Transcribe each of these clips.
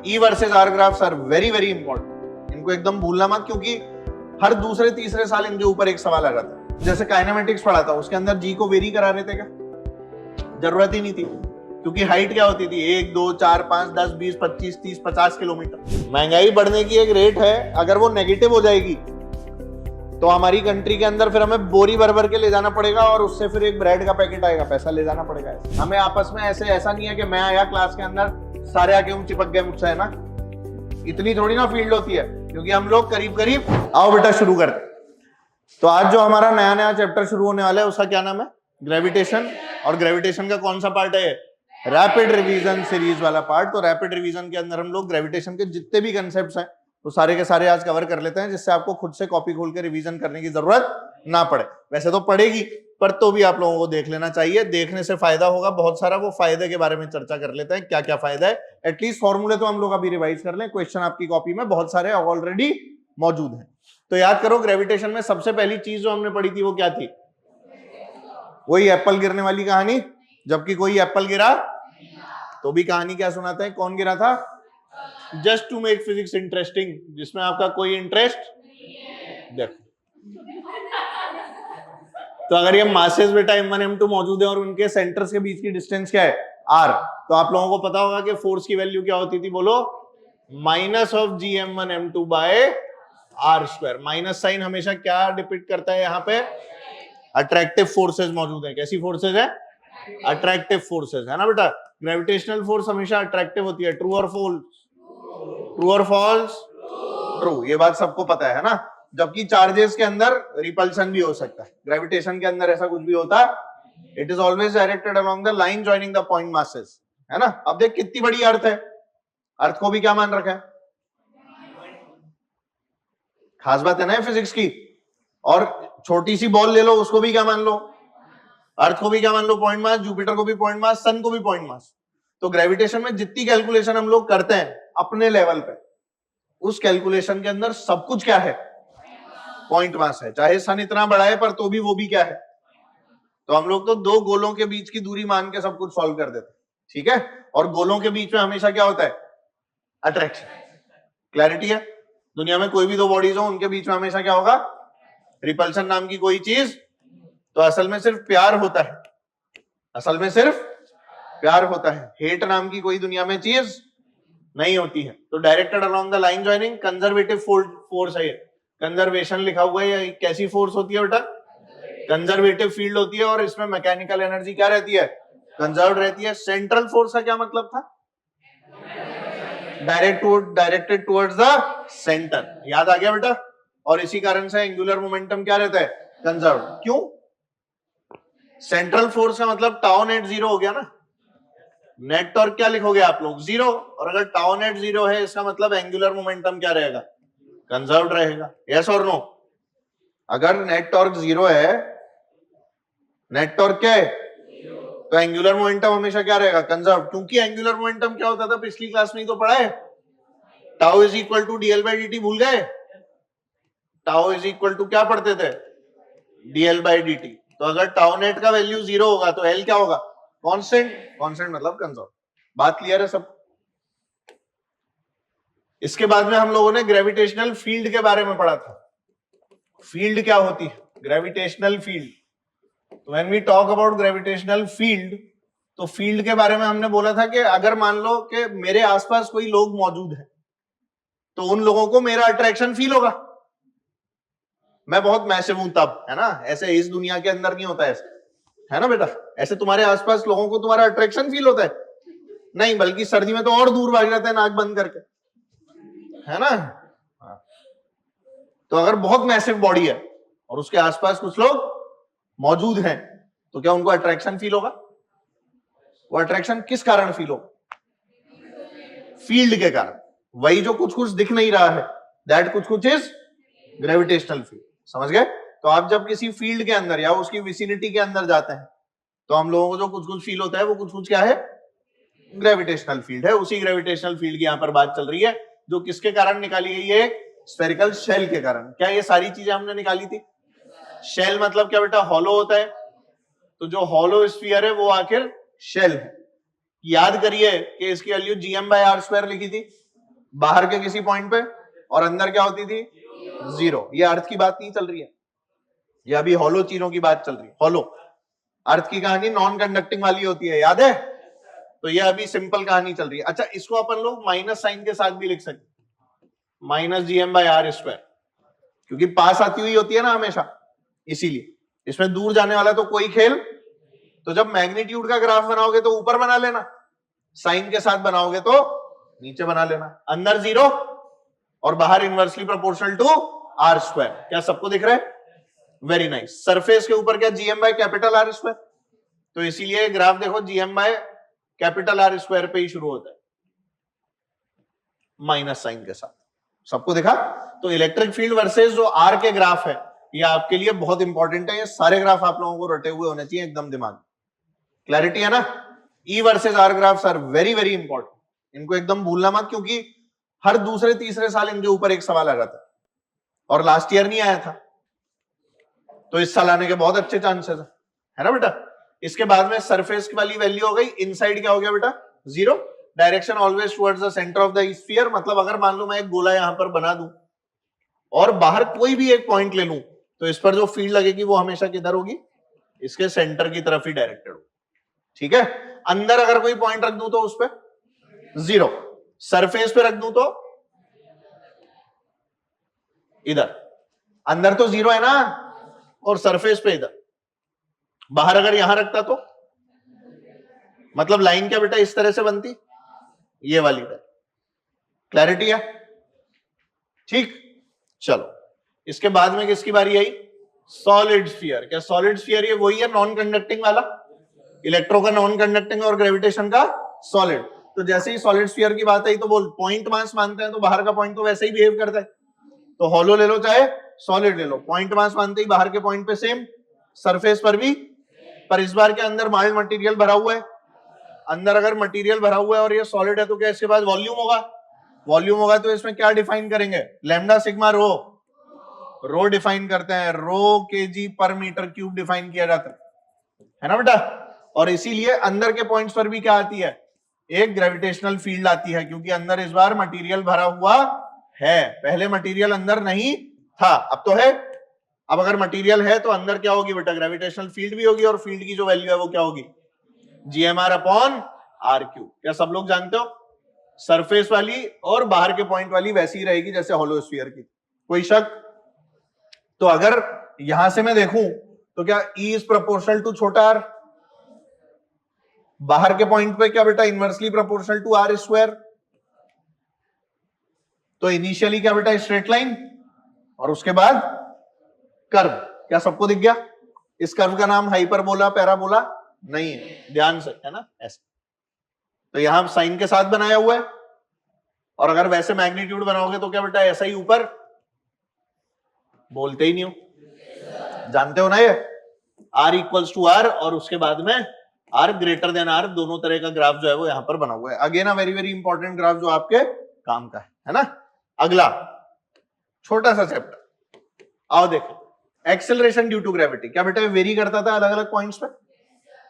E versus R graphs are very very important, इनको एकदम भूलना मत, क्योंकि हर दूसरे तीसरे साल इनके ऊपर एक सवाल आ जाता है। जैसे काइनेमेटिक्स पढ़ा था, उसके अंदर जी को वेरी करा रहे थे क्या? जरूरत ही नहीं थी, क्योंकि हाइट क्या होती थी 1 2 4 5 10 20 25 30 50 किलोमीटर। महंगाई बढ़ने की एक रेट है, अगर वो नेगेटिव हो जाएगी तो हमारी कंट्री के अंदर फिर हमें बोरी भर भर के ले जाना पड़ेगा, और उससे फिर एक ब्रेड का पैकेट आएगा, पैसा ले जाना पड़ेगा। हमें आपस में ऐसा नहीं है कि मैं आया क्लास के अंदर सारे आके चिपक गए मुझसे, है ना, इतनी थोड़ी ना फील्ड होती है, क्योंकि हम लोग करीब करीब आओ बेटा शुरू करते। तो आज जो हमारा नया नया चैप्टर शुरू होने वाला है उसका क्या नाम है? ग्रेविटेशन। और ग्रेविटेशन का कौन सा पार्ट है? रैपिड रिवीजन सीरीज वाला पार्ट। तो रैपिड रिवीजन के अंदर हम लोग ग्रेविटेशन के जितने भी कंसेप्ट्स हैं तो सारे के सारे आज कवर कर लेते हैं, जिससे आपको खुद से कॉपी खोल के रिवीजन करने की जरूरत ना पड़े। वैसे तो पड़ेगी, पर तो भी आप लोगों को देख लेना चाहिए, देखने से फायदा होगा बहुत सारा। वो फायदे के बारे में चर्चा कर लेते हैं, क्या क्या फायदा है। एटलीस्ट फॉर्मूले तो हम लोग अभी रिवाइज कर लें, क्वेश्चन आपकी कॉपी में बहुत सारे ऑलरेडी मौजूद हैं। तो याद करो, ग्रेविटेशन में सबसे पहली चीज जो हमने पढ़ी थी वो क्या थी? वही एप्पल गिरने वाली कहानी। जबकि कोई एप्पल गिरा तो भी कहानी क्या सुनाते हैं? कौन गिरा था? Just to make physics interesting, जिसमें आपका कोई इंटरेस्ट देखो। तो अगर ये मासेस बेटा m1 m2 मौजूद है और उनके सेंटर्स के बीच की डिस्टेंस क्या है? r, तो आप लोगों को पता होगा कि फोर्स की वैल्यू क्या होती थी? बोलो, minus of G m1 m2 by r square. Minus sign हमेशा क्या डिपिक्ट करता है? यहाँ पे अट्रैक्टिव फोर्सेस मौजूद है। कैसी फोर्सेस है? अट्रैक्टिव फोर्सेस, है ना बेटा। ग्रेविटेशनल फोर्स हमेशा अट्रैक्टिव होती है। ट्रू और फॉल्स? ट्रू और फॉल्स? ट्रू, ये बात सबको पता है ना। जबकि चार्जेस के अंदर रिपल्शन भी हो सकता है, ग्रेविटेशन के अंदर ऐसा कुछ भी होता है। It is always directed along the line joining the point masses, है ना। अब देख कितनी बड़ी अर्थ है, अर्थ को भी क्या मान रखा है? खास बात है ना फिजिक्स की। और छोटी सी बॉल ले लो, उसको भी क्या मान लो? अर्थ को भी क्या मान लो? Point mass. जुपिटर को भी पॉइंट मास, सन को भी पॉइंट मास। तो ग्रेविटेशन में जितनी कैलकुलेशन हम लोग करते हैं अपने लेवल पे, उस कैलकुलेशन के अंदर सब कुछ क्या है? पॉइंट मास है। चाहे सन इतना बड़ा है पर तो भी वो भी क्या है? तो हम लोग तो दो गोलों के बीच की दूरी मान के सब कुछ सॉल्व कर देते हैं, ठीक है। और गोलों के बीच में हमेशा क्या होता है? अट्रैक्शन। क्लैरिटी है? दुनिया में कोई भी दो बॉडीज हो, उनके बीच में हमेशा क्या होगा? रिपल्शन नाम की कोई चीज। तो असल में सिर्फ प्यार होता है, असल में सिर्फ प्यार होता है। हेट नाम की कोई दुनिया में चीज नहीं होती है। तो directed along the line joining conservative force है। कंजर्वेशन लिखा हुआ है, कैसी फोर्स होती है बेटा? कंजर्वेटिव फील्ड होती है। और इसमें मैकेनिकल एनर्जी क्या रहती है? कंजर्व रहती है। सेंट्रल फोर्स का क्या मतलब था? Directed towards the centre. याद आ गया बेटा? और इसी कारण से एंगुलर मोमेंटम क्या रहता है? कंजर्व। क्यों? सेंट्रल फोर्स का मतलब टाउ नेट जीरो हो गया ना। नेट टॉर्क क्या लिखोगे आप लोग? जीरो। और अगर टाउ नेट जीरो है, इसका मतलब एंगुलर मोमेंटम क्या रहेगा? कंजर्व्ड रहेगा। यस और नो? अगर नेट टॉर्क जीरो है, नेट टॉर्क क्या है? तो एंगुलर मोमेंटम हमेशा क्या रहेगा? कंजर्व। क्योंकि एंगुलर मोमेंटम क्या होता था? पिछली क्लास में ही तो पढ़ा है, tau is equal to DL by D. भूल गए? टाउ इज इक्वल टू क्या पढ़ते थे? DL by D T. तो अगर टाउ नेट का वैल्यू जीरो होगा तो एल क्या होगा? कांस्टेंट। कांस्टेंट मतलब कंजर्व। बात क्लियर है सब? इसके बाद में हम लोगों ने ग्रेविटेशनल फील्ड के बारे में पढ़ा था। फील्ड क्या होती है? Gravitational field. तो when we talk about gravitational field, तो फील्ड के बारे में हमने बोला था कि अगर मान लो कि मेरे आसपास कोई लोग मौजूद है तो उन लोगों को मेरा अट्रैक्शन फील होगा। मैं बहुत मैसिव हूं तब, है ना। ऐसे इस दुनिया के अंदर नहीं होता ऐसे, है ना बेटा। ऐसे तुम्हारे आसपास लोगों को तुम्हारा अट्रैक्शन फील होता है? नहीं, बल्कि सर्दी में तो और दूर भाग जाते हैं नाक बंद करके, है ना। तो अगर बहुत मैसिव बॉडी है और उसके आसपास कुछ लोग मौजूद हैं तो क्या उनको अट्रैक्शन फील होगा? वो अट्रैक्शन किस कारण फील होगा? फील्ड के कारण। वही जो कुछ कुछ दिख नहीं रहा है, दैट कुछ कुछ इज ग्रेविटेशनल फील्ड। समझ गए? तो आप जब किसी फील्ड के अंदर या उसकी विसिनिटी के अंदर जाते हैं तो हम लोगों को जो कुछ कुछ फील होता है वो कुछ कुछ क्या है? ग्रेविटेशनल फील्ड है। उसी ग्रेविटेशनल फील्ड की यहां पर बात चल रही है, जो किसके कारण निकाली गई है? स्फेरिकल शेल के कारण। क्या ये सारी चीजें हमने निकाली थी? शेल मतलब क्या बेटा? हॉलो होता है। तो जो हॉलो स्फीयर है वो आखिर शेल है। याद करिए कि इसकी value GM by R square लिखी थी। बाहर के किसी पॉइंट पे, और अंदर क्या होती थी, जीरो। ये अर्थ की बात नहीं चल रही है, ये अभी हॉलो चीजों की बात चल रही है। हॉलो अर्थ की कहानी नॉन कंडक्टिंग वाली होती है, याद है? तो ये अभी सिंपल कहानी चल रही है। अच्छा, इसको अपन लोग माइनस साइन के साथ भी लिख सकते, -gm/r², क्योंकि पास आती हुई होती है ना हमेशा, इसीलिए इसमें दूर जाने वाला तो कोई खेल। तो जब मैग्नीट्यूड का ग्राफ बनाओगे तो ऊपर बना लेना, साइन के साथ बनाओगे तो नीचे बना लेना। अंदर जीरो और बाहर इनवर्सली प्रोपोर्शनल टू r²। क्या सबको दिख रहा है? Very nice. सरफेस के ऊपर क्या gm/R², तो इसीलिए ग्राफ देखो gm/R² पे ही शुरू होता है, माइनस साइन के साथ। सबको दिखा? तो इलेक्ट्रिक फील्ड वर्सेस जो आर के ग्राफ है, ये आपके लिए बहुत इंपॉर्टेंट है। ये सारे ग्राफ आप लोगों को रटे हुए होने चाहिए एकदम दिमाग। क्लैरिटी है ना? E versus R graphs are very very important, इनको एकदम भूलना मत, क्योंकि हर दूसरे तीसरे साल इनके ऊपर एक सवाल आ जाता है, और लास्ट ईयर नहीं आया था, तो इस साल आने के बहुत अच्छे चांसेस है ना बेटा। इसके बाद में सरफेस वाली वैल्यू हो गई, इनसाइड क्या हो गया बेटा? Zero. Direction always towards the centre of the sphere, मतलब अगर मान लो मैं एक गोला यहां पर बना दूं और बाहर कोई भी एक पॉइंट ले लूं, तो इस पर जो फील्ड लगेगी वो हमेशा किधर होगी? इसके सेंटर की तरफ ही डायरेक्टेड होगी, ठीक है। अंदर अगर कोई पॉइंट रख दूं तो उस पर जीरो, सरफेस पे रख दूं तो इधर, अंदर तो जीरो है ना, और सरफेस पे इधर। बाहर अगर यहां रखता तो मतलब लाइन क्या बेटा इस तरह से बनती, ये वाली तरह। क्लैरिटी है? ठीक, चलो इसके बाद में किसकी बारी आई? Solid sphere. क्या सॉलिड स्फीयर ये वही है नॉन कंडक्टिंग वाला? इलेक्ट्रो का नॉन कंडक्टिंग और ग्रेविटेशन का सॉलिड। तो जैसे ही सॉलिड स्फीयर की बात आई तो बोल पॉइंट मास मानते हैं, तो बाहर का पॉइंट तो वैसे ही बिहेव करता है। तो हॉलो ले लो चाहे सॉलिड ले लो, पॉइंट मास मानते ही बाहर के पॉइंट पे सेम, सरफेस पर भी। पर इस बार के अंदर माइल्ड मटेरियल भरा हुआ है। अंदर अगर मटेरियल भरा हुआ है और ये सॉलिड है, तो क्या इसके बाद वॉल्यूम होगा? वॉल्यूम होगा तो इसमें क्या डिफाइन करेंगे? लैम्डा सिग्मा रो। रो डिफाइन करते हैं, रो केजी पर मीटर क्यूब डिफाइन किया जाता है ना बेटा। और इसीलिए अंदर के पॉइंट्स पर भी क्या आती है? एक ग्रेविटेशनल फील्ड आती है, क्योंकि अंदर इस बार मटेरियल भरा हुआ है। पहले मटेरियल अंदर नहीं था, अब तो है। अब अगर मटेरियल है तो अंदर क्या होगी बेटा? ग्रेविटेशनल फील्ड भी होगी, और फील्ड की जो वैल्यू है वो क्या होगी? gmr/r³। क्या सब लोग जानते हो? सरफेस वाली और बाहर के पॉइंट वाली वैसी ही रहेगी जैसे होलो स्फीयर की। कोई शक? तो अगर यहां से मैं देखूं तो क्या E इज प्रोपोर्शनल टू छोटा r, बाहर के पॉइंट पे क्या बेटा? Inversely proportional to r²। तो इनिशियली क्या बेटा? स्ट्रेट लाइन, और उसके बाद कर्व। क्या सबको दिख गया? इस कर्व का नाम हाइपरबोला पैराबोला नहीं है, ध्यान से, है ना? ऐसे तो यहां साइन के साथ बनाया हुआ है, और अगर वैसे मैग्नीट्यूड बनाओगे तो क्या बेटा? ऐसा ही ऊपर। बोलते ही नहीं हो, जानते हो ना ये r इक्वल्स टू r, और उसके बाद में r ग्रेटर देन r, दोनों तरह का ग्राफ जो है वो यहां पर बना हुआ है। Again very very important graph जो आपके काम का है ना। अगला छोटा सा चैप्टर, आओ देखो, एक्सेलरेशन ड्यू टू ग्रेविटी। क्या बेटा वेरी करता था अलग अलग पॉइंट्स पे?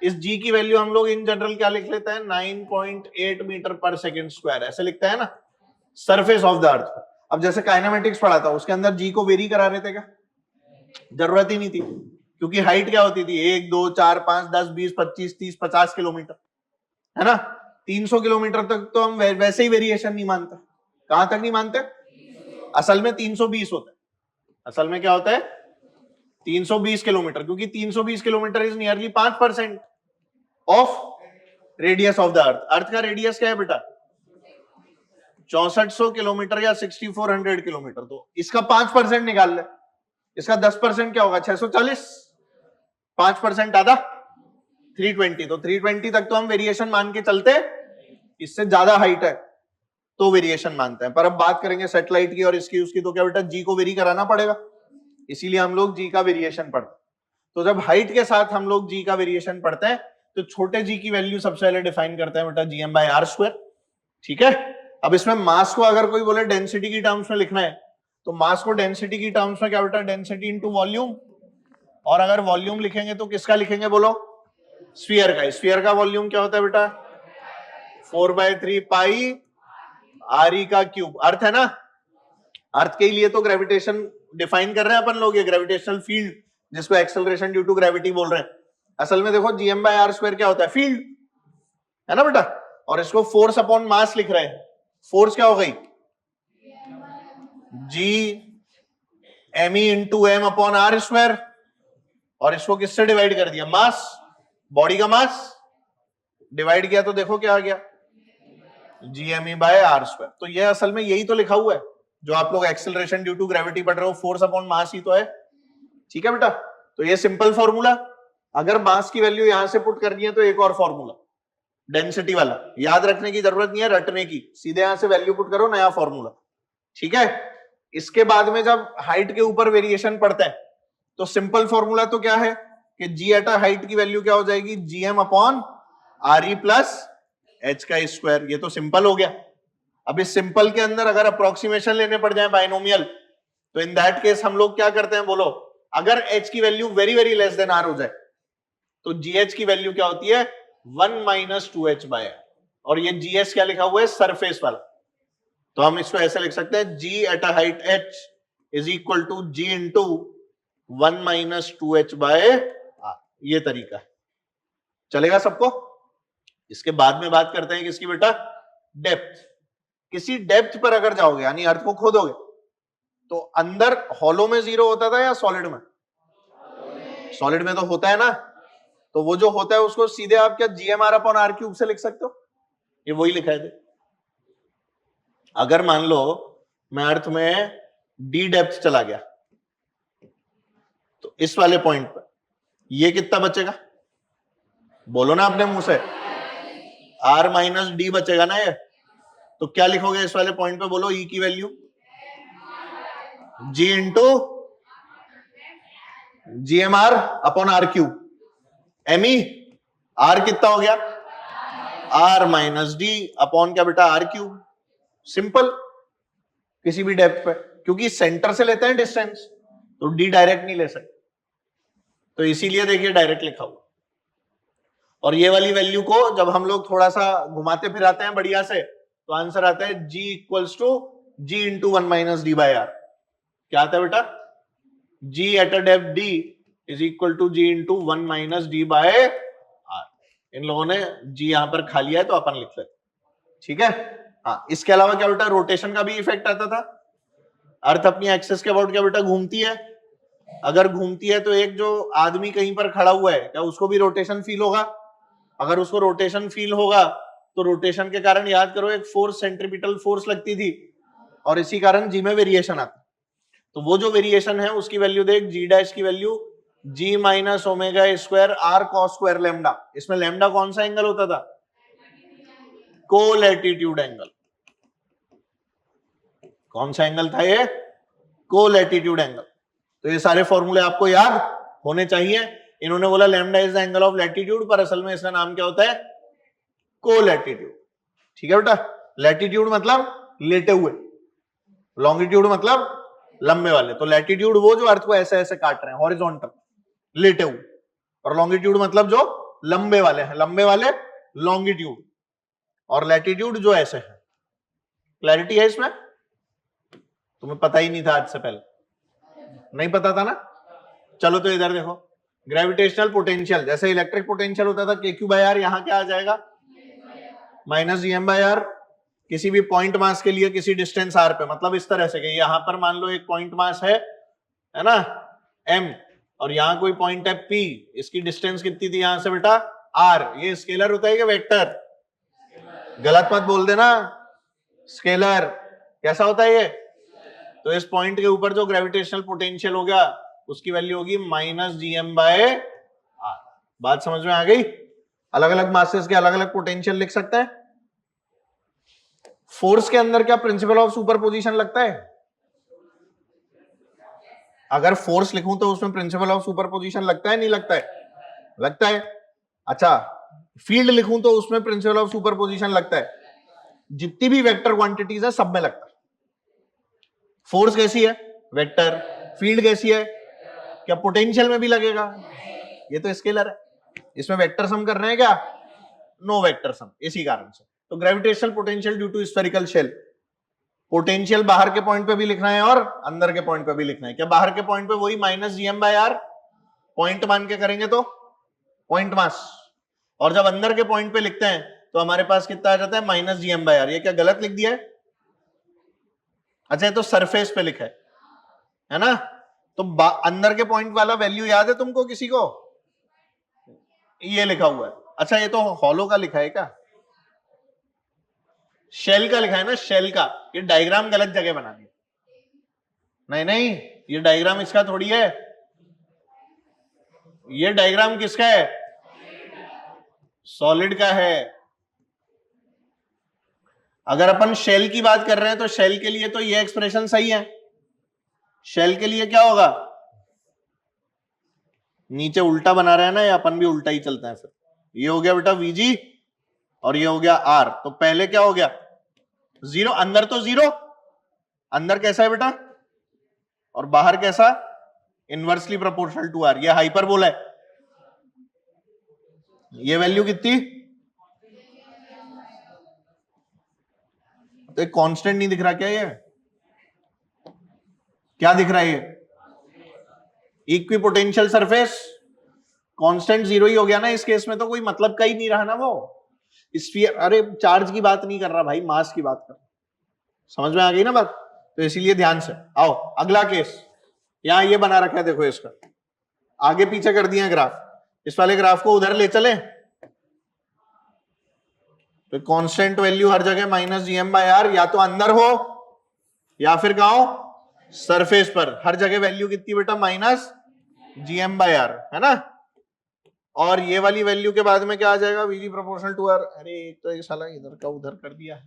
इस g की वैल्यू हम लोग इन जनरल क्या लिख लेते हैं? 9.8 मीटर पर सेकेंड स्क्वायर, ऐसे लिखते हैं ना, सरफेस ऑफ द अर्थ। अब जैसे काइनेमेटिक्स पढ़ा था, उसके अंदर g को वेरी करा रहे थे क्या? जरूरत ही नहीं थी, क्योंकि हाइट क्या होती थी? 1 2 4 5 10 20 25 30 50 किलोमीटर, है ना। 300 किलोमीटर तक तो हम वैसे ही वेरिएशन नहीं मानते। कहां तक नहीं मानते? असल में 320 होता है। असल में क्या होता है? 320 किलोमीटर, क्योंकि 320 kilometre is nearly 5% of radius of the earth. Earth का रेडियस क्या है बेटा? 6400 किलोमीटर या 6400 किलोमीटर। तो इसका 5% निकाल ले, इसका 10% क्या होगा? 640, 5% आधा 320। तो 320 तक तो हम वेरिएशन मान के चलते, इससे ज्यादा हाइट है तो वेरिएशन मानते हैं। पर अब बात करेंगे सैटेलाइट की और इसकी उसकी, तो क्या बेटा जी को वेरी कराना पड़ेगा, इसीलिए हम लोग जी का वेरिएशन पढ़ते हैं। तो जब हाइट के साथ हम लोग जी का वेरिएशन पढ़ते हैं तो छोटे जी की वैल्यू सबसे पहले डिफाइन करते हैं बेटा gm/r²। ठीक है। अब इसमें मास को अगर कोई बोले डेंसिटी की टर्म्स में लिखना है, तो मास को डेंसिटी की टर्म्स में क्या बेटा? Density into volume. और अगर वॉल्यूम लिखेंगे तो किसका लिखेंगे बोलो? स्फीयर का। स्फीयर का वॉल्यूम क्या होता है बेटा? 4/3 पाई आर ई का क्यूब, अर्थ है ना, अर्थ के लिए तो ग्रेविटेशन डिफाइन कर रहे हैं अपन लोग, ये ग्रेविटेशनल फील्ड जिसको एक्सेलरेशन ड्यू टू ग्रेविटी बोल रहे हैं। असल में देखो जीएम बाय आर स्क्वायर क्या होता है, फील्ड है ना बेटा, और इसको फोर्स अपॉन मास लिख रहे हैं। फोर्स क्या हो गई, G M E into M upon R square, और इसको किससे डिवाइड कर दिया, मास, बॉडी का मास डिवाइड किया तो देखो क्या आ गया, जीएमई बाय आर स्क्वायर। तो ये असल में यही तो लिखा हुआ है जो आप लोग एक्सेलरेशन ड्यू टू ग्रेविटी पढ़ रहे हो, फोर्स अपॉन मास ही तो है। ठीक है बेटा, तो ये सिंपल फॉर्मूला, अगर मास की वैल्यू यहां से पुट करनी है तो एक और फॉर्मूला डेंसिटी वाला, याद रखने की जरूरत नहीं है, रटने की, सीधे यहां से वैल्यू पुट करो, नया फॉर्मूला। ठीक है, इसके बाद में जब हाइट के ऊपर वेरिएशन पड़ता है तो सिंपल फॉर्मूला तो क्या है कि जी एट हाइट की वैल्यू क्या हो जाएगी, GM upon R E plus H का स्क्वायर। ये तो सिंपल हो गया। अब इस सिंपल के अंदर अगर अप्रोक्सीमेशन लेने पड़ जाए बाइनोमियल, तो इन दैट केस हम लोग क्या करते हैं बोलो, अगर h की value very very less than r हो जाए तो gh की वैल्यू क्या होती है, 1 माइनस 2h बाय r, और ये gs क्या लिखा हुआ है, सरफेस वाला, तो हम इसको ऐसे लिख सकते हैं, g at a height h is equal to g into 1 minus 2h by r। ये तरीका है, चलेगा सबको। इसके बाद में बात करते हैं किसकी बेटा, डेप्थ। किसी डेप्थ पर अगर जाओगे यानी अर्थ को खोदोगे तो अंदर हॉलो में जीरो होता था या सॉलिड में, सॉलिड में तो होता है ना, तो वो जो होता है उसको सीधे आप क्या जीएमआर अपॉन आर क्यूब से लिख सकते हो, ये वही लिखा है। अगर मान लो मैं अर्थ में डी डेप्थ चला गया तो इस वाले पॉइंट पर ये कितना बचेगा, बोलो ना अपने मुंह से, आर माइनस डी बचेगा ना ये, तो क्या लिखोगे इस वाले पॉइंट पे, बोलो ई की value G into G M R upon R cube, M E R कितना हो गया, आर माइनस डी अपॉन क्या बेटा, आर क्यूब। सिंपल, किसी भी डेप्थ पे, क्योंकि सेंटर से लेते हैं डिस्टेंस तो डी डायरेक्ट नहीं ले सकते, तो इसीलिए देखिए डायरेक्ट लिखा हुआ। और ये वाली वैल्यू को जब हम लोग थोड़ा सा घुमाते फिराते हैं बढ़िया से तो आंसर आता है g equals to G into 1 minus D by R. क्या आता है बेटा, g at a depth d is equal to G into 1 minus D by R. इन लोगों ने g यहां पर खा लिया है तो अपन लिख लेते, ठीक है। हाँ, इसके अलावा क्या बेटा, रोटेशन का भी इफेक्ट आता था। अर्थ अपनी एक्सिस के अबाउट क्या बेटा घूमती है, अगर घूमती है तो एक जो आदमी कहीं पर खड़ा हुआ है क्या उसको भी रोटेशन फील होगा, अगर उसको रोटेशन फील होगा तो रोटेशन के कारण याद करो एक फोर्स, सेंट्रीपिटल फोर्स लगती थी, और इसी कारण जी में वेरिएशन आता। तो वो जो वेरिएशन है उसकी वैल्यू देख, जी डैश की value G minus omega square R cos square lambda. इसमें लैम्डा कौन सा एंगल होता था, कोलैटिट्यूड एंगल। कौन सा एंगल था ये, कोलैटिट्यूड एंगल। तो ये सारे फॉर्मूले आपको याद होने चाहिए। इन्होंने बोला lambda is the angle of latitude, पर असल में इसका नाम क्या होता है, कोलैटिट्यूड। ठीक है बेटा, लैटिट्यूड मतलब लेटे हुए, लॉन्गिट्यूड मतलब लंबे वाले। तो लैटिट्यूड वो जो अर्थ को ऐसे ऐसे काट रहे हैं हॉरिजॉन्टल लेटे हुए, और लॉन्गिट्यूड मतलब जो लंबे वाले हैं, लंबे वाले लॉन्गिट्यूड, और लैटिट्यूड जो ऐसे है। क्लैरिटी है इसमें, तुम्हें पता ही नहीं था आज से पहले, नहीं पता था ना। चलो तो इधर देखो, ग्रेविटेशनल पोटेंशियल, जैसे इलेक्ट्रिक पोटेंशियल होता था KQ बाय आर, यहां क्या आ जाएगा माइनस जीएम बाय आर। किसी भी पॉइंट मास के लिए किसी डिस्टेंस r पे, मतलब इस तरह से कि यहां पर मान लो एक पॉइंट मास है ना m, और यहां कोई पॉइंट है p, इसकी डिस्टेंस कितनी थी यहां से बेटा r। ये स्केलर होता है कि वेक्टर, गलत मत बोल देना, स्केलर। कैसा होता है ये, तो इस पॉइंट के ऊपर जो ग्रेविटेशनल पोटेंशियल हो गया उसकी वैल्यू होगी माइनस जीएम बाय आर। बात समझ में आ गई। अलग अलग मासेस के अलग अलग पोटेंशियल लिख सकते हैं। फोर्स के अंदर क्या प्रिंसिपल ऑफ सुपरपोजिशन लगता है, अगर फोर्स लिखूं तो उसमें प्रिंसिपल ऑफ सुपरपोजिशन लगता है नहीं लगता है, लगता है। अच्छा, फील्ड लिखूं तो उसमें प्रिंसिपल ऑफ सुपरपोजिशन लगता है। जितनी भी वेक्टर क्वांटिटीज है सब में लगता है। फोर्स कैसी है, वेक्टर। फील्ड कैसी है, क्या पोटेंशियल में भी लगेगा, ये तो स्केलर है। इसमें वेक्टर सम कर रहे हैं क्या, नो वेक्टर सम, इसी कारण से। तो gravitational potential due to spherical shell, potential बाहर के पॉइंट पे भी लिखना है और अंदर के पॉइंट पे भी लिखना है। क्या बाहर के पॉइंट पे वही माइनस GM/R पॉइंट मान के करेंगे तो पॉइंट मास, और जब अंदर के पॉइंट पे लिखते हैं तो हमारे पास कितना आ जाता है माइनस GM/R। ये क्या गलत लिख दिया है? अच्छा, ये तो सरफेस पे लिखा है ना? तो अंदर के पॉइंट वाला वैल्यू याद है तुमको किसी को? ये लिखा हुआ है। अच्छा, ये तो हॉलो का लिखा है क्या? शेल का लिखा है ना, शेल का। ये डायग्राम गलत जगह बना दिया। नहीं नहीं, ये डायग्राम इसका थोड़ी है। ये डायग्राम किसका है? सॉलिड का है। अगर अपन शेल की बात कर रहे हैं तो शेल के लिए तो ये एक्सप्रेशन सही है। शेल के लिए क्या होगा? नीचे उल्टा बना रहे हैं ना, या अपन भी उल्टा ही चलता है। फिर ये हो गया बेटा VG और ये हो गया R। तो पहले क्या हो गया? 0। अंदर तो 0, अंदर कैसा है बेटा? और बाहर कैसा? Inversely proportional to R। ये हाइपरबोला है। ये वैल्यू कितनी? तो एक कांस्टेंट नहीं दिख रहा क्या? ये क्या दिख रहा है? ये इक्विपोटेंशियल सरफेस। कांस्टेंट 0 ही हो गया ना इस केस में, तो कोई मतलब का ही नहीं रहा ना वो स्फीयर। अरे चार्ज की बात नहीं कर रहा भाई, मास की बात कर। समझ में आ गई ना बात? तो इसीलिए ध्यान से आओ। अगला केस यहां ये बना रखा है, देखो इसका आगे पीछे कर दिया ग्राफ। इस वाले ग्राफ को उधर ले चले तो कांस्टेंट वैल्यू हर जगह माइनस GM/R, या तो अंदर हो या फिर कहा हो सरफेस पर। हर जगह वैल्यू कितनी बेटा? माइनस GM/R, है ना? और ये वाली वैल्यू के बाद में क्या आ जाएगा? VG proportional to R। अरे एक तो ये साला इधर का उधर कर दिया है।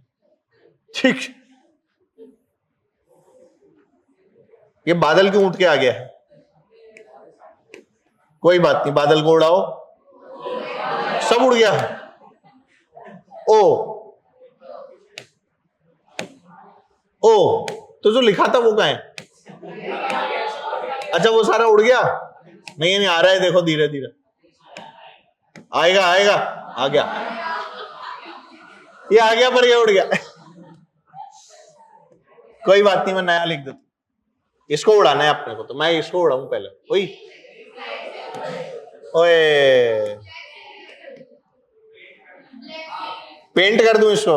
ठीक, ये बादल क्यों उठ के आ गया है? कोई बात नहीं, बादल को उड़ाओ, सब उड़ गया। ओ तो जो लिखा था वो कहाँ है? अच्छा, वो सारा उड़ गया? नहीं नहीं, आ रहा है, देखो धीरे धीरे आएगा आएगा। आ गया, ये आ गया, पर ये उड़ गया। कोई बात नहीं, मैं नया लिख देता। इसको उड़ाना है अपने को, तो मैं इसको उड़ाऊं पहले। ओए पेंट कर दूं इसको?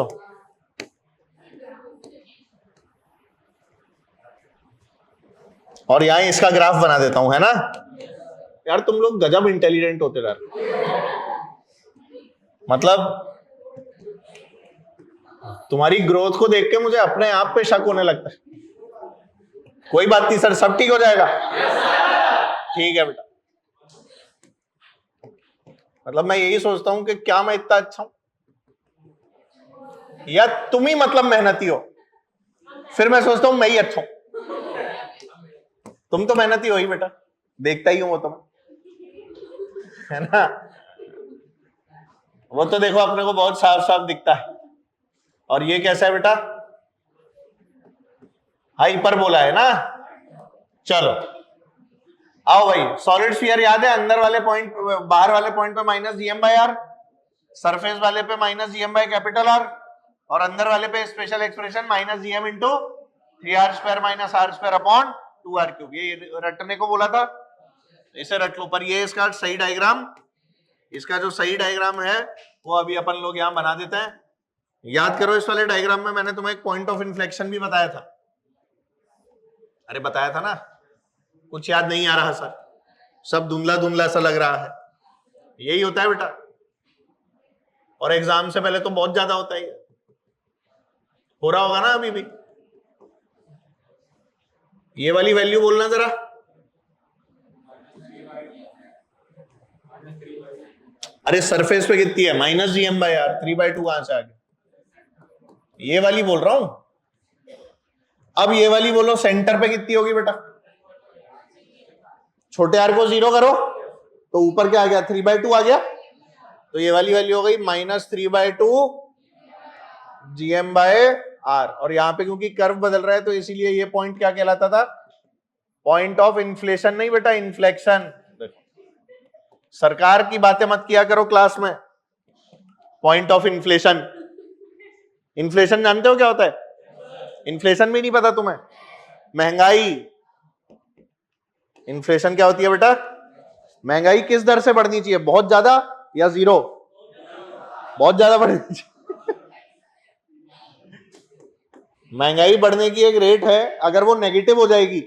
और यहां इसका ग्राफ बना देता हूं, है ना? यार तुम लोग गजब इंटेलिजेंट होते जा रहे। मतलब तुम्हारी ग्रोथ को देख के मुझे अपने आप पे शक होने लगता है। कोई बात नहीं सर, सब ठीक हो जाएगा। ठीक है बेटा। मतलब मैं यही सोचता हूं कि क्या मैं इतना अच्छा हूं, या तुम ही मतलब मेहनती हो? फिर मैं सोचता हूं मैं ही अच्छा हूं। तुम तो मेहनती हो ही बेटा, देखता ही हूं वो तुम, है ना? वो तो देखो अपने को बहुत साफ साफ दिखता है। और ये कैसा है बेटा? हाइपरबोला है ना? चलो आओ भाई, सॉलिड स्फीयर याद है? अंदर वाले पॉइंट, बाहर वाले पॉइंट पे माइनस GM/R, सरफेस वाले पे माइनस GM/R, और अंदर वाले पे special expression minus GM into 3R² minus R² upon 2R³। ये रटने को बोला था, इसे रट लो। पर ये इसका सही डायग्राम, इसका जो सही डायग्राम है वो अभी अपन लोग यहां बना देते हैं। याद करो, इस वाले डायग्राम में मैंने तुम्हें एक पॉइंट ऑफ इन्फ्लेक्शन भी बताया था। अरे बताया था ना? कुछ याद नहीं आ रहा सर? सब धुंधला धुंधला सा लग रहा है। यही होता है बेटा, और एग्जाम से पहले तो बहुत ज्यादा होता है। हो रहा होगा ना अभी भी? ये वाली वैल्यू बोलना जरा। अरे सरफेस पे कितनी है? Minus GM/R। 3/2 कहां से आ गया? ये वाली बोल रहा हूं। अब ये वाली बोलो, सेंटर पे कितनी होगी बेटा? छोटे आर को 0 करो तो ऊपर क्या आ गया? 3/2 आ गया। तो ये वाली वैल्यू हो गई माइनस 3/2 GM/R। और यहां पे क्योंकि कर्व बदल रहा है तो इसीलिए ये पॉइंट क्या कहलाता था? पॉइंट ऑफ इन्फ्लेशन नहीं बेटा, इन्फ्लेक्शन। सरकार की बातें मत किया करो क्लास में। पॉइंट ऑफ इन्फ्लेशन, इन्फ्लेशन जानते हो क्या होता है? इन्फ्लेशन भी नहीं पता तुम्हें? महंगाई, इन्फ्लेशन क्या होती है बेटा? महंगाई किस दर से बढ़नी चाहिए, बहुत ज्यादा या जीरो? बहुत ज्यादा बढ़नी चाहिए। महंगाई बढ़ने की एक रेट है, अगर वो नेगेटिव हो जाएगी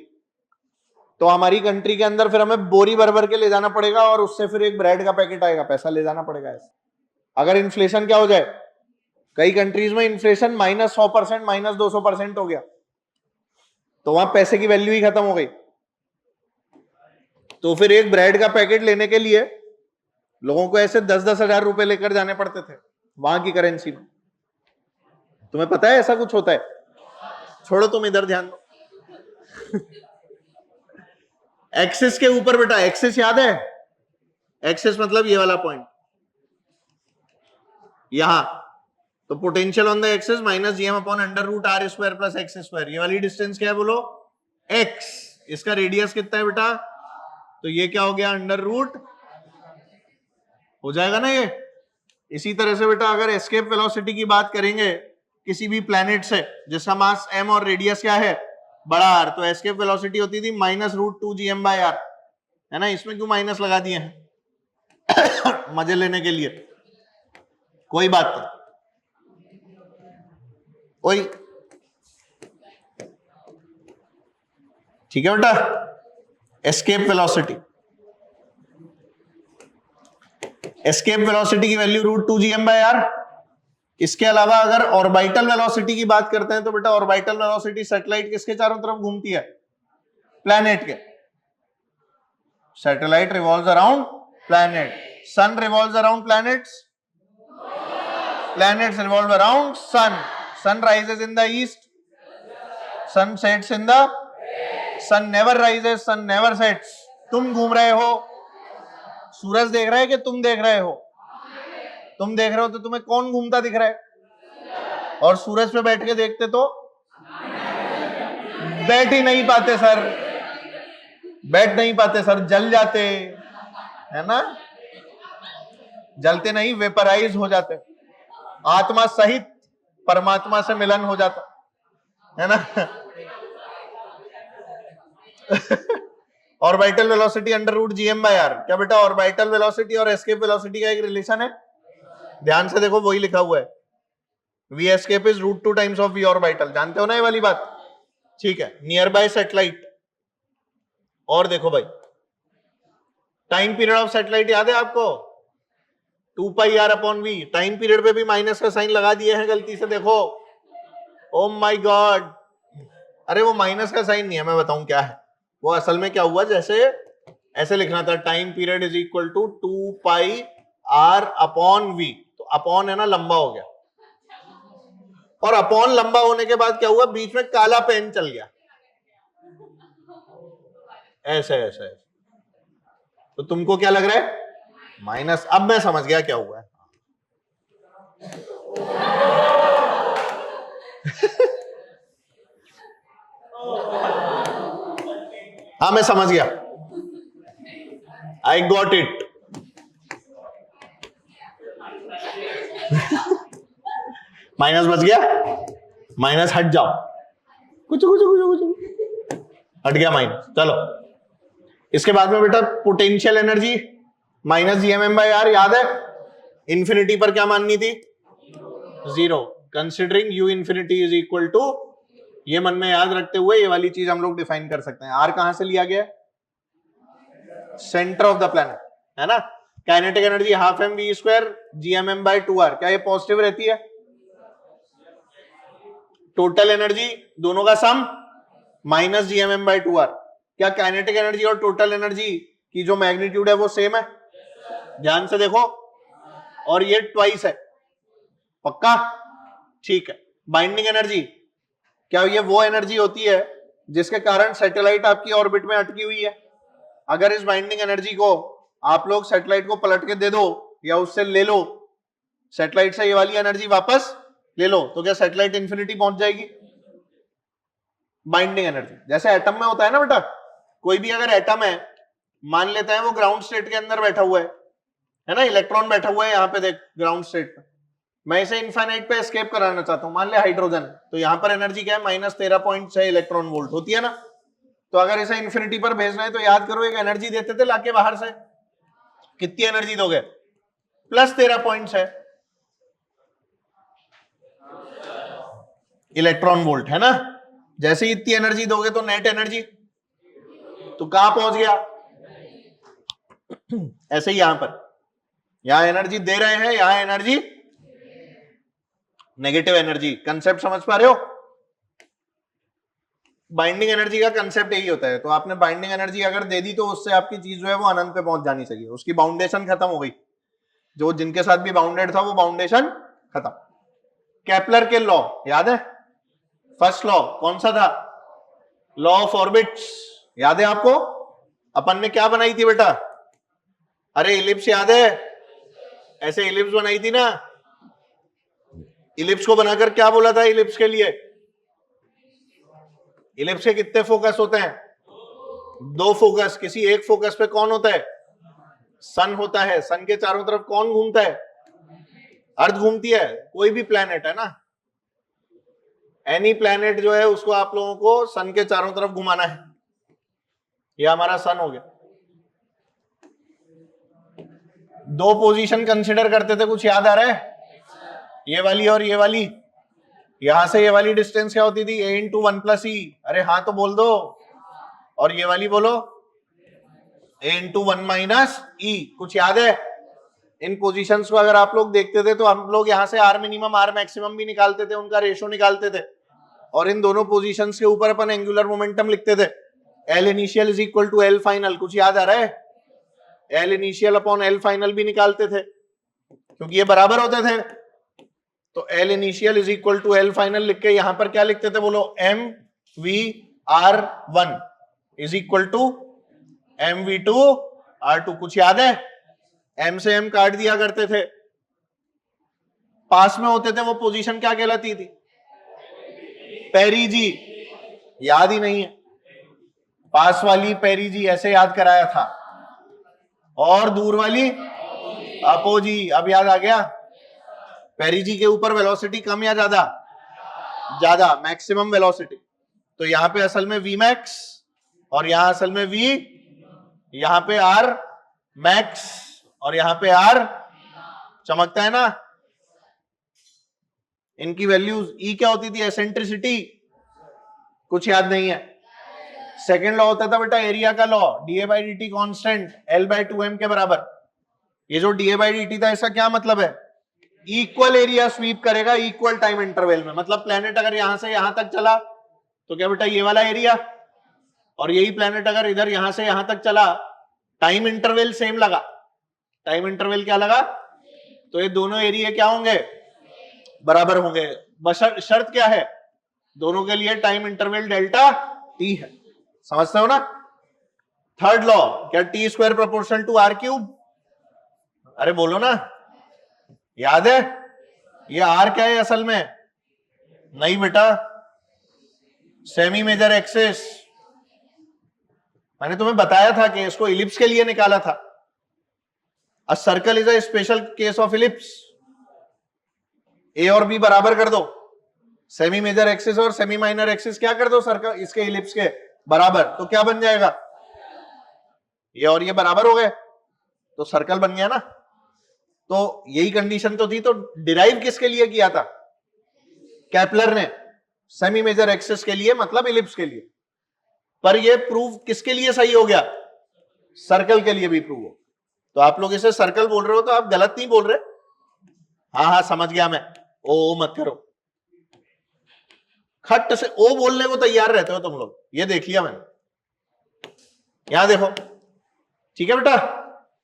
तो हमारी कंट्री के अंदर फिर हमें बोरी भर भर के ले जाना पड़ेगा और उससे फिर एक ब्रेड का पैकेट आएगा, पैसा ले जाना पड़ेगा ऐसे। अगर इन्फ्लेशन क्या हो जाए, कई कंट्रीज में इन्फ्लेशन -100%, -200% हो गया, तो वहां पैसे की वैल्यू ही खत्म हो गई। तो फिर एक ब्रेड का पैकेट लेने के लिए लोगों को ऐसे 10-10 हजार रुपए लेकर जाने पड़ते थे वहां की करेंसी में। तुम्हें पता है ऐसा कुछ होता है? छोड़ो, तुम इधर ध्यान दो। एक्सिस के ऊपर बेटा, एक्सिस याद है? एक्सिस मतलब ये वाला पॉइंट यहां, तो potential on the axis -gm/√r² + x²। ये वाली डिस्टेंस क्या है बोलो? x। इसका रेडियस कितना है बेटा? तो ये क्या हो गया? √ हो जाएगा ना ये। इसी तरह से बेटा अगर एस्केप वेलोसिटी की बात करेंगे किसी भी प्लैनेट से जिसका मास m और रेडियस क्या है? बड़ा r, तो एस्केप वेलोसिटी होती थी -√2gm/r, है ना? इसमें क्यों माइनस लगा दिए हैं? मजे लेने के लिए, कोई बात नहीं। ओए ठीक है बेटा, एस्केप वेलोसिटी, एस्केप वेलोसिटी की वैल्यू √2gm/r। इसके अलावा अगर ऑर्बिटल वेलोसिटी की बात करते हैं तो बेटा ऑर्बिटल वेलोसिटी सैटेलाइट किसके चारों तरफ घूमती है? प्लैनेट के। Satellite revolves around planet, sun revolves around planets, planets revolve around sun. Sun rises in the east, sun sets in the, sun never rises, sun never sets. तुम घूम रहे हो, सूरज देख रहा है कि तुम देख रहे हो? तुम देख रहे हो तो तुम्हें कौन घूमता दिख रहा है? और सूरज पे बैठ के देखते तो बैठ ही नहीं पाते सर, बैठ नहीं पाते सर, जल जाते, है ना? जलते नहीं, वेपराइज हो जाते, आत्मा सहित परमात्मा से मिलन हो जाता, है ना? Orbital velocity √gm/r। क्या बेटा ऑर्बिटल वेलोसिटी और एस्केप वेलोसिटी का एक रिलेशन है? ध्यान से देखो, वही लिखा हुआ है, v escape is √2 times of v orbital। जानते हो ना ये वाली बात? ठीक है, नियर बाय सैटेलाइट। और देखो भाई, टाइम पीरियड ऑफ सैटेलाइट याद है आपको? 2πr/v। टाइम पीरियड पे भी माइनस का साइन लगा दिए हैं गलती से, देखो। ओ माय गॉड, अरे वो माइनस का साइन नहीं है, मैं बताऊं क्या है वो। असल में क्या हुआ, जैसे ऐसे लिखना था, time period is equal to 2πr/v। तो अपॉन है ना, लंबा हो गया, और अपॉन लंबा होने के बाद क्या हुआ, बीच में काला पेन चल गया, ऐसे ऐसे। तो तुमको क्या लग रहा है? माइनस। अब मैं समझ गया क्या हुआ है। हाँ मैं समझ गया, आई गॉट इट। माइनस बच गया, माइनस हट जाओ, कुछ हट गया माइनस। चलो इसके बाद में बेटा पोटेंशियल एनर्जी -gm/r याद है? इंफिनिटी पर क्या माननी थी? 0, considering u infinity is equal to, ये मन में याद रखते हुए ये वाली चीज हम लोग डिफाइन कर सकते हैं। r कहां से लिया गया? सेंटर ऑफ द प्लैनेट, है ना? Kinetic energy ½ mv²gmm/2r। क्या ये पॉजिटिव रहती है? टोटल एनर्जी दोनों का सम -gmm/2r। क्या काइनेटिक एनर्जी और टोटल एनर्जी की जो मैग्नीट्यूड है वो सेम है? ध्यान से देखो, और ये ट्वाइस है, पक्का? ठीक है। बाइंडिंग एनर्जी, क्या ये वो एनर्जी होती है जिसके कारण सैटेलाइट आपकी ऑर्बिट में अटकी हुई है? अगर इस बाइंडिंग एनर्जी को आप लोग सैटेलाइट को पलट के दे दो या उससे ले लो, सैटेलाइट से ये वाली एनर्जी वापस ले लो, तो क्या सैटेलाइट इंफिनिटी पहुंच जाएगी? बाइंडिंग एनर्जी जैसे एटम में होता है ना बेटा, कोई भी अगर एटम है, मान लेते हैं वो ग्राउंड स्टेट के अंदर बैठा हुआ है ना, इलेक्ट्रॉन बैठा हुआ है यहाँ पे, देख ग्राउंड स्टेट पे, मैं इसे इनफाइनाइट पे एस्केप कराना चाहता हूं, मान ले हाइड्रोजन, तो यहां पर एनर्जी क्या है, -13.6 इलेक्ट्रॉन वोल्ट होती है ना। तो अगर इसे इन्फिनिटी पर भेजना है तो याद करो एक एनर्जी देते थे लाके बाहर से, कितनी एनर्जी दोगे, +13.6 इलेक्ट्रॉन वोल्ट, है ना। जैसे ही इतनी एनर्जी दोगे तो नेट एनर्जी तो कहां पहुंच गया, ऐसे ही यहां पर, यहां एनर्जी दे रहे हैं, यहां एनर्जी नेगेटिव एनर्जी। कंसेप्ट समझ पा रहे हो, बाइंडिंग एनर्जी का कंसेप्ट यही होता है। तो आपने बाइंडिंग एनर्जी अगर दे दी तो उससे आपकी चीज जो है वो अनंत पे पहुंच जानी चाहिए, उसकी बाउंडेशन खत्म हो गई, जो जिनके साथ भी बाउंडेड था वो बाउंडेशन खत्म। केपलर के लॉ याद है, फर्स्ट लॉ कौन सा था, लॉ ऑफ ऑर्बिट्स, याद है आपको, अपन ने क्या बनाई थी बेटा, अरे इलिप्स याद है, ऐसे इलिप्स बनाई थी ना। इलिप्स को बनाकर क्या बोला था, इलिप्स के लिए, इलिप्स के कितने फोकस होते हैं, 2 फोकस। किसी एक फोकस पे कौन होता है, सन होता है। सन के चारों तरफ कौन घूमता है, अर्थ घूमती है। कोई भी प्लेनेट है ना, एनी प्लेनेट जो है उसको आप लोगों को सन के चारों तरफ घुमाना है। ये हमारा सन हो गया। 2 पोजीशन कंसिडर करते थे, कुछ याद आ रहा है, ये वाली और ये वाली। यहां से ये वाली डिस्टेंस क्या होती थी, a × 1 + e, अरे हाँ तो बोल दो। और ये वाली बोलो, a × 1 - e। कुछ याद है, इन पोजीशंस को अगर आप लोग देखते थे तो हम लोग यहां से r मिनिमम r मैक्सिमम भी निकालते थे, उनका रेशो निकालते थे। और इन दोनों पोजीशंस के ऊपर अपन एंगुलर मोमेंटम लिखते थे, L इनिशियल = L फाइनल। कुछ याद आ रहा है, L इनिशियल / L फाइनल भी निकालते थे, क्योंकि ये बराबर होते थे। तो L इनिशियल = L फाइनल लिख के यहां पर क्या लिखते थे, बोलो, mv_r1 = mv2_r2। कुछ याद है, m से m काट दिया करते थे, पास में होते थे, वो पोजीशन क्या कहलाती थी, पेरिजी। याद ही नहीं है, पास वाली पेरिजी ऐसे याद कराया था, और दूर वाली अपोजी। अब याद आ गया, पेरिजी के ऊपर वेलोसिटी कम या ज्यादा, ज्यादा, मैक्सिमम वेलोसिटी। तो यहां पे असल में Vmax और यहां असल में V, यहां पे R max और यहां पे R चमकता है ना। इनकी वैल्यूज, E क्या होती थी, एसेंट्रिसिटी। कुछ याद नहीं है। सेकेंड लॉ होता था बेटा एरिया का लॉ, dA/dt कांस्टेंट L/2m के बराबर। ये जो dA/dt था, इसका क्या मतलब है, इक्वल एरिया स्वीप करेगा इक्वल टाइम इंटरवल में। मतलब प्लेनेट अगर यहां से यहां तक चला तो क्या बेटा, ये वाला एरिया, और यही प्लेनेट अगर इधर यहां से यहां तक चला, टाइम इंटरवल सेम लगा। टाइम इंटरवल क्या लगा, तो ये दोनों एरिया क्या होंगे, बराबर होंगे। शर्त क्या है, दोनों के लिए टाइम इंटरवल डेल्टा t है। समझते हो ना। थर्ड लॉ, क्या t² = r³। अरे बोलो ना, याद है, ये r क्या है असल में, नहीं बेटा, सेमी मेजर एक्सिस। मैंने तुम्हें बताया था कि इसको इलिप्स के लिए निकाला था। A circle is a special case of ellipse. A और बी बराबर कर दो, सेमी मेजर एक्सिस और सेमी माइनर एक्सिस क्या कर दो, सर्कल इसके इलिप्स के बराबर, तो क्या बन जाएगा, ये और ये बराबर हो गए, तो सर्कल बन गया ना। तो यही कंडीशन तो थी। तो डिराइव किसके लिए किया था, केपलर ने, सेमी मेजर एक्सिस के लिए, मतलब इलिप्स के लिए। पर ये प्रूव किसके लिए सही हो गया, सर्कल के लिए भी प्रूव हो। तो आप लोग इसे सर्कल बोल रहे हो तो आप गलत नहीं बोल रहे। हाँ हाँ समझ गया मैं, ओ मत करो, खट से ओ बोलने को तैयार रहते हो तुम लोग, ये देख लिया मैंने। यहां देखो, ठीक है बेटा,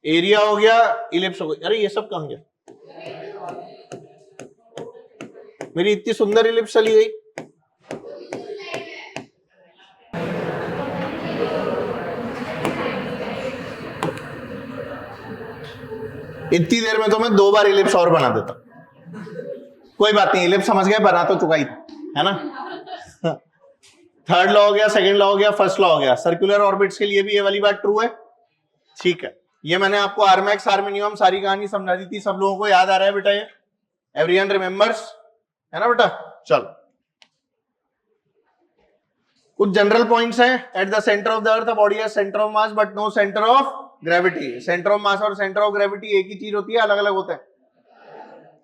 एरिया हो गया, इलिप्स हो गई। अरे ये सब कहां गया, मेरी इतनी सुंदर इलिप्स चली गई। इतनी देर में तो मैं 2 बार इलिप्स और बना देता। कोई बात नहीं, इलिप्स समझ गए, बना तो चुका ही है ना। थर्ड लॉ हो गया, सेकंड लॉ हो गया, फर्स्ट लॉ हो गया। सर्कुलर ऑर्बिट्स के लिए भी ये वाली बात ट्रू है, ठीक है। ये मैंने आपको r max r minimum सारी कहानी समझा दी थी, सब लोगों को याद आ रहा है बेटा ये, एवरीवन रिमेंबर्स, है ना बेटा? चलो, कुछ जनरल पॉइंट्स हैं. At the centre of the earth body है centre of mass but no centre of gravity. Centre of mass और सेंटर ऑफ ग्रेविटी एक ही चीज होती है, अलग अलग होते हैं?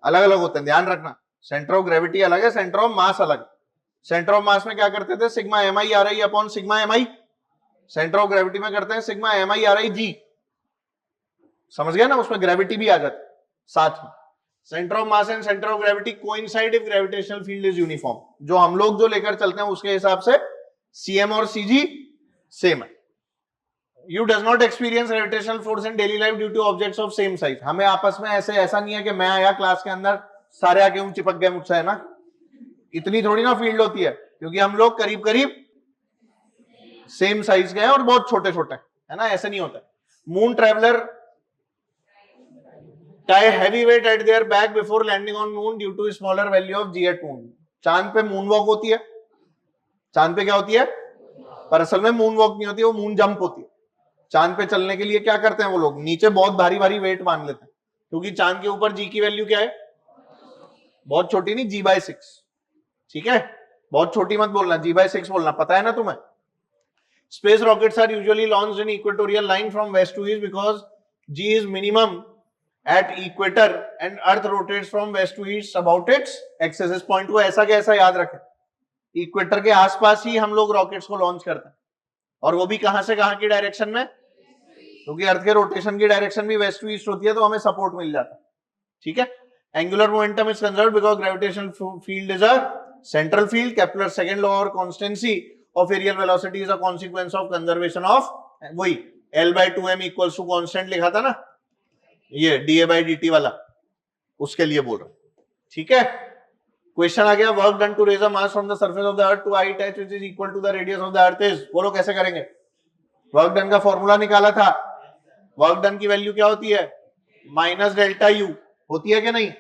अलग अलग होते हैं, ध्यान रखना. सेंटर ऑफ ग्रेविटी अलग है, सेंटर ऑफ मास अलग. सेंटर ऑफ मास में क्या करते थे? Sigma M I R I upon sigma M I. Centre of gravity में करते हैं sigma M I R I G. समझ गया ना? उसमें ग्रेविटी भी आ जाती है साथ में. Centre of mass and centre of gravity coincide if gravitational field is uniform. जो हम लोग जो लेकर चलते हैं उसके हिसाब से सीएम और सीजी सेम है. You does not experience gravitational force in daily life due two objects of same size. हमें आपस में ऐसा नहीं है कि मैं आया क्लास के अंदर सारे आके चिपक गए मुझसे, है ना? इतनी थोड़ी ना फील्ड होती है, क्योंकि हम लोग करीब करीब सेम साइज के हैं और बहुत छोटे छोटे, है ना? ऐसे नहीं होता. Moon traveller tie heavy weight at their back before landing on moon due to smaller value of g at moon. चांद पे मून वॉक होती है. चांद पे क्या होती है? पर असल में मून वॉक नहीं होती, वो मून जंप होती है. चांद पे चलने के लिए क्या करते हैं वो लोग? नीचे बहुत भारी भारी वेट मान लेते हैं, क्योंकि चांद के ऊपर जी की वैल्यू क्या है? बहुत छोटी नहीं, g/6. ठीक है, बहुत छोटी मत बोलना, g/6 बोलना. पता है ना तुम्हें? Space rockets are usually launched in equatorial line from west to east because g is minimum at equator and earth rotates from west to east about its axis. इस पॉइंट को ऐसा कैसा याद रखें? इक्वेटर के आसपास ही हम लोग रॉकेट्स को लॉन्च करते हैं, और वो भी कहां से कहां की डायरेक्शन में? क्योंकि अर्थ के रोटेशन की डायरेक्शन भी वेस्ट टू ईस्ट होती है, तो हमें सपोर्ट मिल जाता है. ठीक है. Angular momentum is conserved because gravitational field is a central field. Kepler second law और constancy of areal velocity is a consequence of conservation of, वही L/2m इक्वल्स टू कांस्टेंट लिखा था ना, ये dA/dt वाला, उसके लिए बोल रहा हूं. ठीक है. क्वेश्चन आ गया, work done to raise a mass from the surface of the earth to height h which is equal to the radius of the earth is. बोलो कैसे करेंगे? वर्क डन का फॉर्मूला निकाला था. वर्क डन की value क्या होती है? Minus delta U. होती है कि नहीं?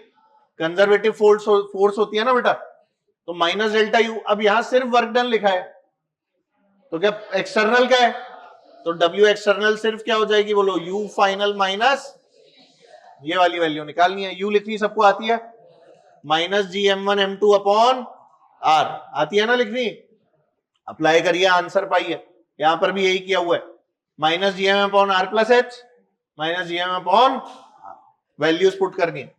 कंजर्वेटिव फोर्स होती है ना बेटा, तो माइनस डेल्टा यू. अब यहां सिर्फ वर्क डन लिखा है, तो क्या एक्सटर्नल क्या है? तो डब्ल्यू एक्सटर्नल सिर्फ क्या हो जाएगी? बोलो यू फाइनल माइनस ये वाली वैल्यू निकालनी है. यू लिखनी सबको आती है, माइनस GM1M2 अपॉन आर. आती है ना लिखनी? अप्लाई करिए, आंसर पाइए. यहां पर भी यही किया हुआ है, minus GM upon R plus H, minus GM upon values put करनी है.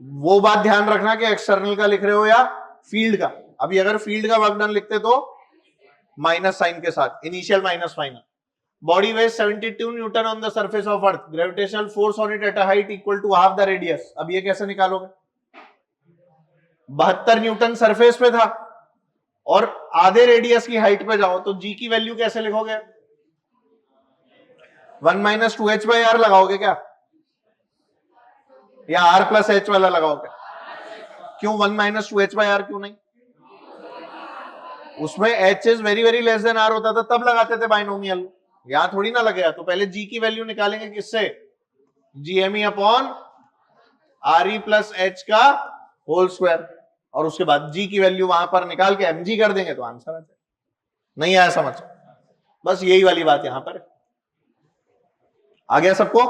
वो बात ध्यान रखना कि एक्सटर्नल का लिख रहे हो या फील्ड का. अभी अगर फील्ड का वर्क डन लिखते तो माइनस साइन के साथ, initial minus final. Body weighs 72 Newton on the surface of Earth. Gravitational force on it at a height equal to half the radius. अब ये कैसे निकालोगे? 72 न्यूटन सरफेस पे था और आधे रेडियस की हाइट पे जाओ तो जी की वैल्यू कैसे लिखोगे? 1 - 2h/r लगाओगे क्या, या r + h वाला लगाओगे? क्यों 1 - 2h/r क्यों नहीं? उसमें h is very very less than r होता था, तब लगाते थे बाइनोमियल. यहां थोड़ी ना लगेगा. तो पहले g की वैल्यू निकालेंगे किससे? GME अपॉन RE + h का होल स्क्वायर, और उसके बाद g की वैल्यू वहां पर निकाल के mg कर देंगे तो आंसर आ जाएगा. नहीं आया समझ? बस यही वाली बात यहां पर आ गया सबको.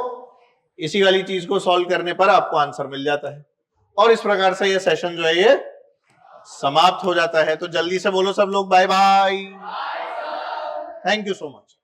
इसी वाली चीज को सॉल्व करने पर आपको आंसर मिल जाता है, और इस प्रकार से ये सेशन जो है ये समाप्त हो जाता है. तो जल्दी से बोलो सब लोग bye bye. Thank you so much.